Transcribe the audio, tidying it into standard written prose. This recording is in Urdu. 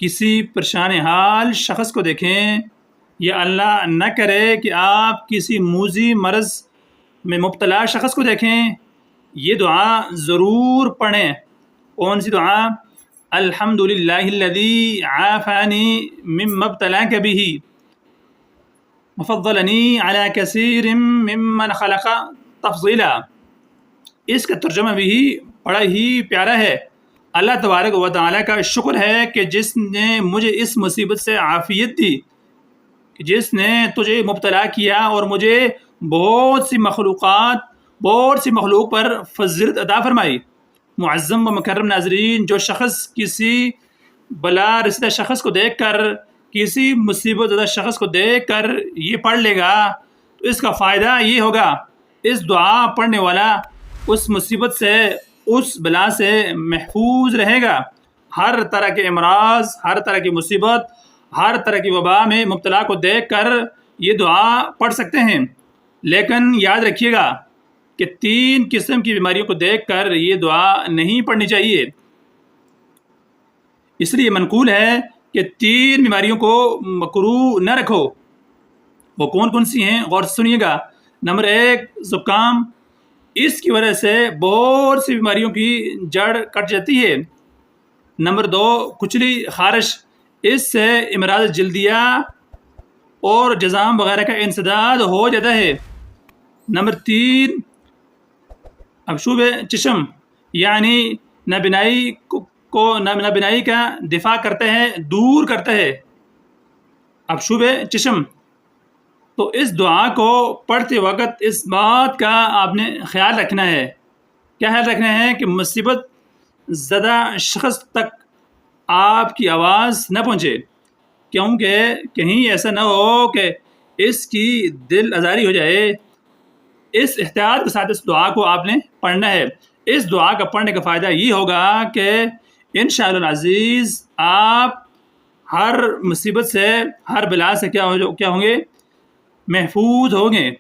کسی پریشان حال شخص کو دیکھیں یا اللہ نہ کرے کہ آپ کسی موذی مرض میں مبتلا شخص کو دیکھیں، یہ دعا ضرور پڑھیں۔ کون سی دعا؟ الحمد للہ الذی عافانی مما ابتلاک بہ وفضلنی علی کثیر ممن خلق تفضیلا۔ اس کا ترجمہ بھی بڑا ہی پیارا ہے۔ اللہ تبارک و تعالیٰ کا شکر ہے کہ جس نے مجھے اس مصیبت سے عافیت دی، کہ جس نے تجھے مبتلا کیا اور مجھے بہت سی مخلوق پر فضیلت عطا فرمائی۔ معظم و مکرم ناظرین، جو شخص کسی بلا رسیدہ شخص کو دیکھ کر، کسی مصیبت زدہ شخص کو دیکھ کر یہ پڑھ لے گا تو اس کا فائدہ یہ ہوگا، اس دعا پڑھنے والا اس مصیبت سے، اس بلا سے محفوظ رہے گا۔ ہر طرح کے امراض، ہر طرح کی مصیبت، ہر طرح کی وبا میں مبتلا کو دیکھ کر یہ دعا پڑھ سکتے ہیں۔ لیکن یاد رکھیے گا کہ 3 قسم کی بیماریوں کو دیکھ کر یہ دعا نہیں پڑھنی چاہیے۔ اس لیے منقول ہے کہ 3 بیماریوں کو مکروہ نہ رکھو۔ وہ کون کون سی ہیں؟ غور سے سنیے گا۔ نمبر 1، زکام۔ اس کی وجہ سے بہت سی بیماریوں کی جڑ کٹ جاتی ہے۔ نمبر 2، کچلی خارش۔ اس سے امراض جلدیہ اور جذام وغیرہ کا انسداد ہو جاتا ہے۔ نمبر 3، ابشوب چشم، یعنی نابینائی کا دفاع کرتا ہے، دور کرتا ہے ابشوب چشم۔ تو اس دعا کو پڑھتے وقت اس بات کا آپ نے خیال رکھنا ہے۔ کیا خیال رکھنا ہے؟ کہ مصیبت زدہ شخص تک آپ کی آواز نہ پہنچے، کیونکہ کہیں ایسا نہ ہو کہ اس کی دل آزاری ہو جائے۔ اس احتیاط کے ساتھ اس دعا کو آپ نے پڑھنا ہے۔ اس دعا کا پڑھنے کا فائدہ یہ ہوگا کہ انشاءاللہ العزیز آپ ہر مصیبت سے، ہر بلا سے کیا ہوں گے؟ محفوظ ہوں گے۔